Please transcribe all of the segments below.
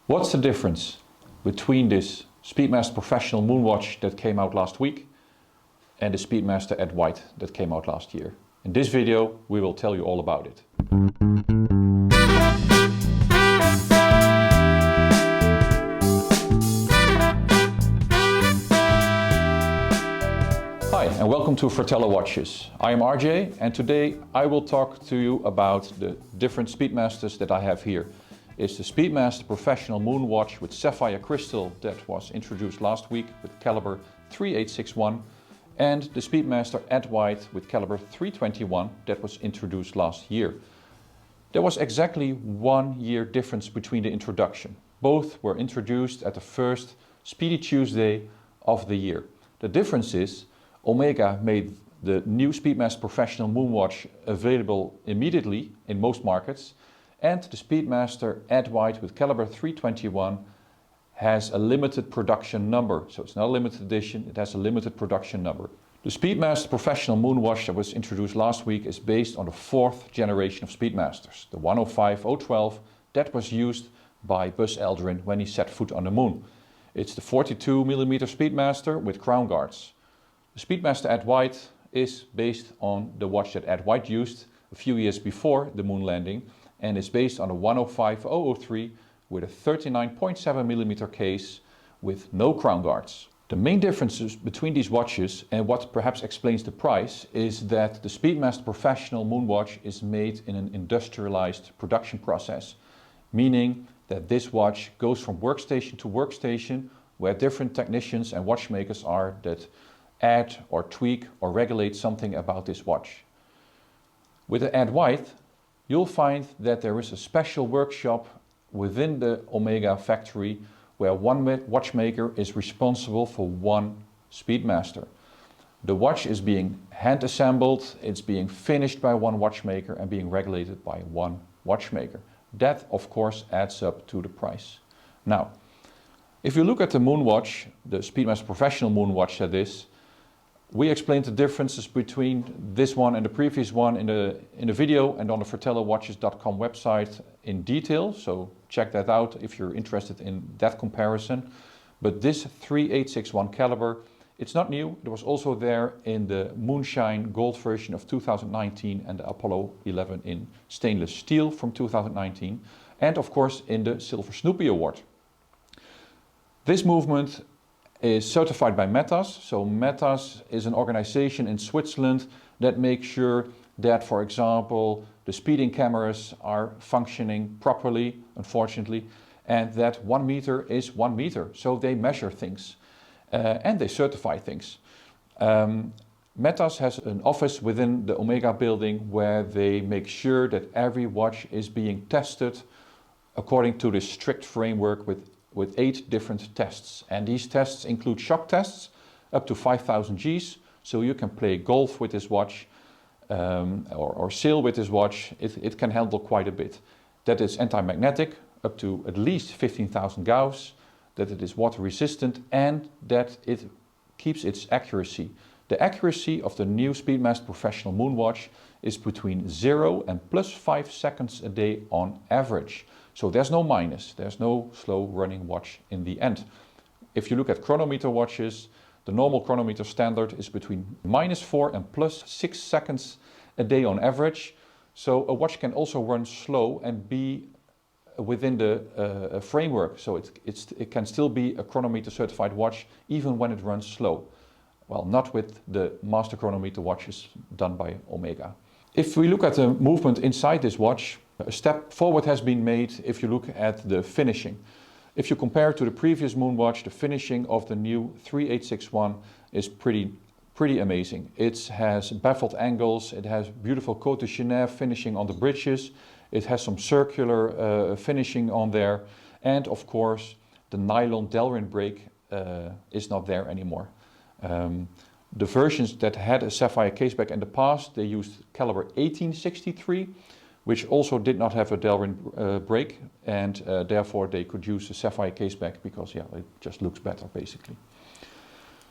What's the difference between this Speedmaster Professional Moonwatch that came out last week and the Speedmaster Ed White that came out last year? In this video we will tell you all about it. Hi and welcome to Fratello Watches. I am RJ and today I will talk to you about the different Speedmasters that I have here. It's the Speedmaster Professional Moonwatch with Sapphire crystal that was introduced last week with Calibre 3861 and the Speedmaster Ed White with Calibre 321 that was introduced last year. There was exactly 1 year difference between the introduction. Both were introduced at the first Speedy Tuesday of the year. The difference is Omega made the new Speedmaster Professional Moonwatch available immediately in most markets, and the Speedmaster Ed White with Calibre 321 has a limited production number. So it's not a limited edition, it has a limited production number. The Speedmaster Professional Moonwatch that was introduced last week is based on the 4th generation of Speedmasters, the 105-012 that was used by Buzz Aldrin when he set foot on the moon. It's the 42mm Speedmaster with crown guards. The Speedmaster Ed White is based on the watch that Ed White used a few years before the moon landing and is based on a 105-003 with a 39.7mm case with no crown guards. The main differences between these watches and what perhaps explains the price is that the Speedmaster Professional Moonwatch is made in an industrialized production process, meaning that this watch goes from workstation to workstation where different technicians and watchmakers are that add or tweak or regulate something about this watch. With the Ed White, you'll find that there is a special workshop within the Omega factory where one watchmaker is responsible for one Speedmaster. The watch is being hand assembled, it's being finished by one watchmaker and being regulated by one watchmaker. That of course adds up to the price. Now, if you look at the Moonwatch, the Speedmaster Professional Moonwatch that is, we explained the differences between this one and the previous one in the video and on the FratelloWatches.com website in detail, so check that out if you're interested in that comparison. But this 3861 Calibre, it's not new, it was also there in the Moonshine Gold version of 2019 and the Apollo 11 in stainless steel from 2019 and of course in the Silver Snoopy Award. This movement is certified by METAS. So METAS is an organization in Switzerland that makes sure that, for example, the speeding cameras are functioning properly, unfortunately, and that 1 meter is 1 meter. So they measure things and they certify things. METAS has an office within the Omega building where they make sure that every watch is being tested according to this strict framework with 8 different tests, and these tests include shock tests up to 5000 Gs, so you can play golf with this watch or sail with this watch. It can handle quite a bit. That it's anti-magnetic up to at least 15,000 Gauss, that it is water resistant and that it keeps its accuracy. The accuracy of the new Speedmaster Professional Moonwatch is between 0 and +5 seconds a day on average. So there's no minus, there's no slow running watch in the end. If you look at chronometer watches, the normal chronometer standard is between -4 and +6 seconds a day on average. So a watch can also run slow and be within the framework. So it can still be a chronometer certified watch even when it runs slow. Well, not with the master chronometer watches done by Omega. If we look at the movement inside this watch, a step forward has been made if you look at the finishing. If you compare to the previous Moonwatch, the finishing of the new 3861 is pretty amazing. It has beveled angles, it has beautiful Côte de Genève finishing on the bridges, it has some circular finishing on there, and of course the nylon Delrin brake is not there anymore. The versions that had a sapphire caseback in the past, they used Calibre 1863, which also did not have a Delrin brake, and therefore they could use a sapphire caseback because yeah, it just looks better basically.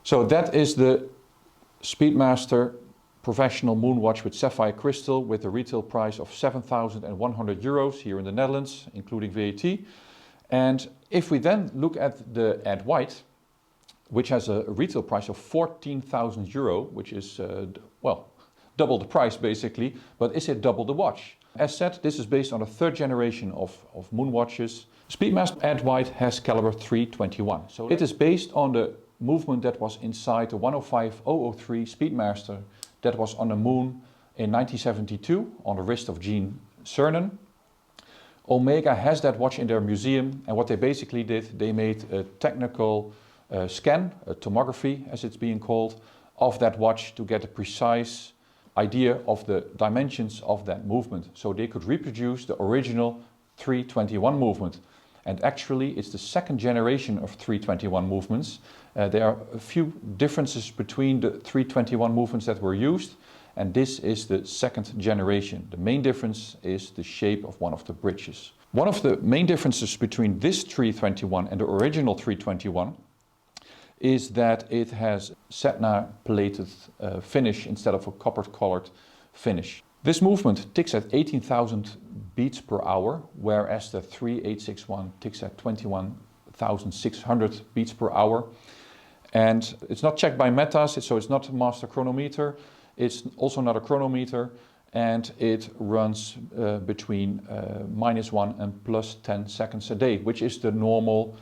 So that is the Speedmaster Professional Moonwatch with sapphire crystal with a retail price of €7,100 here in the Netherlands, including VAT. And if we then look at the Ed White, which has a retail price of €14,000, which is, well, double the price basically, but is it double the watch? As said, this is based on a third generation of Moonwatches. Speedmaster Ed White has caliber 321. So it is based on the movement that was inside the 105003 Speedmaster that was on the moon in 1972 on the wrist of Gene Cernan. Omega has that watch in their museum, and what they basically did, they made a technical scan, a tomography as it's being called, of that watch to get a precise idea of the dimensions of that movement. So they could reproduce the original 321 movement. And actually it's the second generation of 321 movements. There are a few differences between the 321 movements that were used, and this is the second generation. The main difference is the shape of one of the bridges. One of the main differences between this 321 and the original 321 is that it has Cernan plated finish instead of a copper colored finish. This movement ticks at 18,000 beats per hour, whereas the 3861 ticks at 21,600 beats per hour. And it's not checked by metas, so it's not a master chronometer. It's also not a chronometer, and it runs between -1 and +10 seconds a day, which is the normal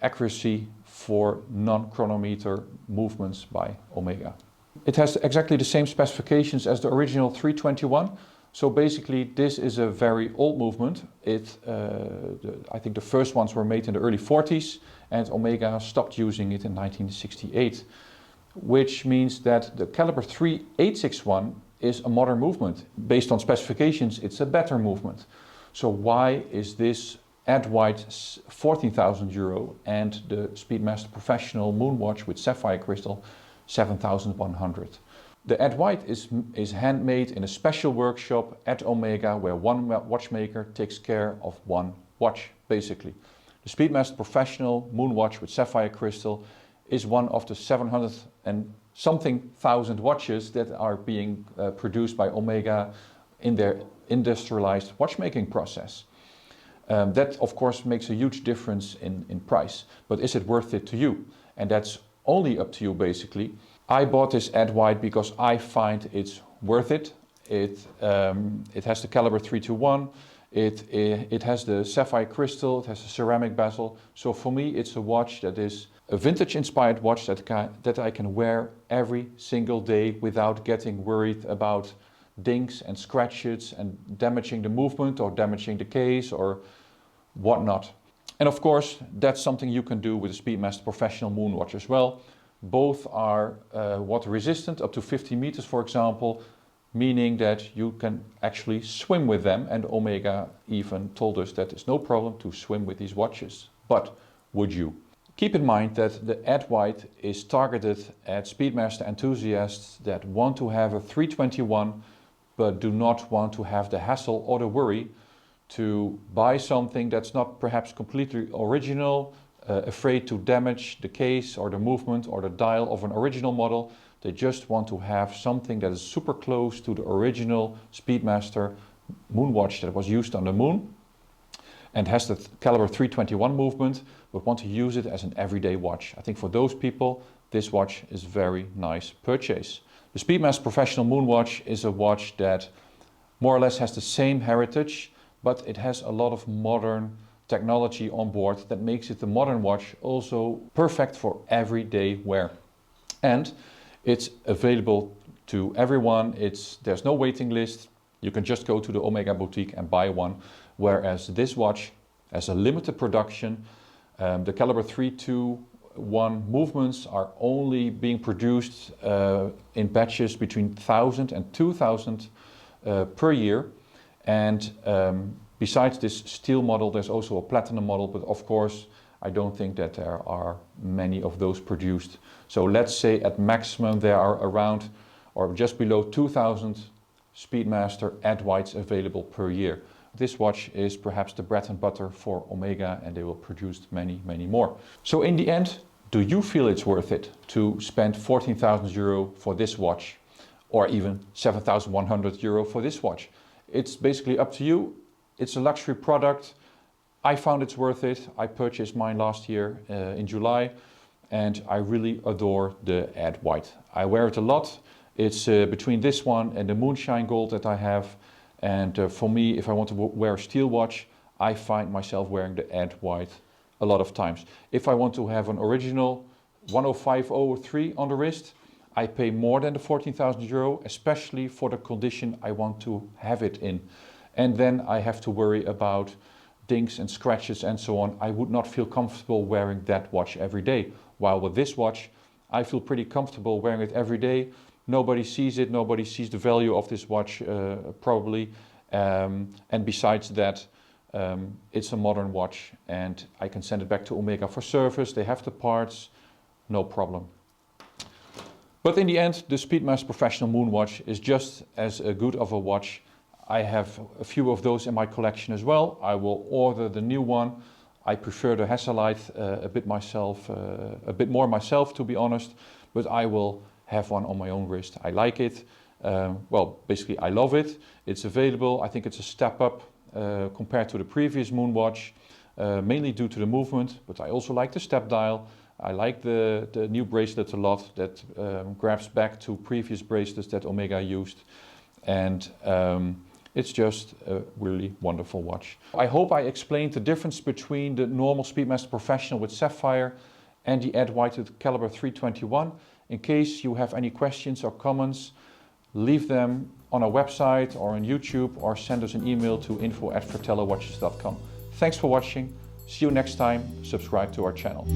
accuracy for non-chronometer movements by Omega. It has exactly the same specifications as the original 321. So basically this is a very old movement. I think the first ones were made in the early 40s, and Omega stopped using it in 1968. Which means that the caliber 3861 is a modern movement. Based on specifications, it's a better movement. So why is this Ed White €14,000 and the Speedmaster Professional Moonwatch with Sapphire crystal 7,100? The Ed White is handmade in a special workshop at Omega, where one watchmaker takes care of one watch, basically. The Speedmaster Professional Moonwatch with Sapphire crystal is one of the 700 and something thousand watches that are being produced by Omega in their industrialized watchmaking process. That of course makes a huge difference in price, but is it worth it to you? And that's only up to you basically. I bought this Ed White because I find it's worth it. It has the caliber 321, it has the sapphire crystal, it has a ceramic bezel. So for me it's a watch that is a vintage inspired watch that I can wear every single day without getting worried about dings and scratches and damaging the movement or damaging the case or whatnot. And of course that's something you can do with the Speedmaster Professional Moonwatch as well. Both are water resistant up to 50 meters, for example, meaning that you can actually swim with them, and Omega even told us that it's no problem to swim with these watches. But would you? Keep in mind that the Ed White is targeted at Speedmaster enthusiasts that want to have a 321 but do not want to have the hassle or the worry to buy something that's not perhaps completely original, afraid to damage the case or the movement or the dial of an original model. They just want to have something that is super close to the original Speedmaster Moonwatch that was used on the moon and has the caliber 321 movement, but want to use it as an everyday watch. I think for those people, this watch is very nice purchase. The Speedmaster Professional Moonwatch is a watch that more or less has the same heritage, but it has a lot of modern technology on board that makes it the modern watch, also perfect for everyday wear. And it's available to everyone. There's no waiting list. You can just go to the Omega boutique and buy one. Whereas this watch has a limited production. The caliber 321 movements are only being produced in batches between 1,000 and 2,000 per year. And besides this steel model, there's also a platinum model, but of course, I don't think that there are many of those produced. So let's say at maximum there are around or just below 2,000 Speedmaster Ed Whites available per year. This watch is perhaps the bread and butter for Omega, and they will produce many, many more. So in the end, do you feel it's worth it to spend €14,000 for this watch, or even €7,100 for this watch? It's basically up to you. It's a luxury product. I found it's worth it. I purchased mine last year in July, and I really adore the Ed White. I wear it a lot. It's between this one and the Moonshine Gold that I have. And for me, if I want to wear a steel watch, I find myself wearing the Ed White a lot of times. If I want to have an original 10503 on the wrist, I pay more than the 14,000 euro, especially for the condition I want to have it in. And then I have to worry about dings and scratches and so on. I would not feel comfortable wearing that watch every day. While with this watch, I feel pretty comfortable wearing it every day. Nobody sees it, nobody sees the value of this watch probably. And besides that, it's a modern watch and I can send it back to Omega for service. They have the parts, no problem. But in the end, the Speedmaster Professional Moonwatch is just as good of a watch. I have a few of those in my collection as well. I will order the new one. I prefer the Hasselite a bit more myself, to be honest, but I will have one on my own wrist. I like it. Well, basically I love it. It's available. I think it's a step up compared to the previous Moonwatch, mainly due to the movement, but I also like the step dial. I like the new bracelet a lot that grabs back to previous bracelets that Omega used. And it's just a really wonderful watch. I hope I explained the difference between the normal Speedmaster Professional with Sapphire and the Ed White with Calibre 321. In case you have any questions or comments, leave them on our website or on YouTube or send us an email to info@fratellowatches.com. Thanks for watching. See you next time. Subscribe to our channel.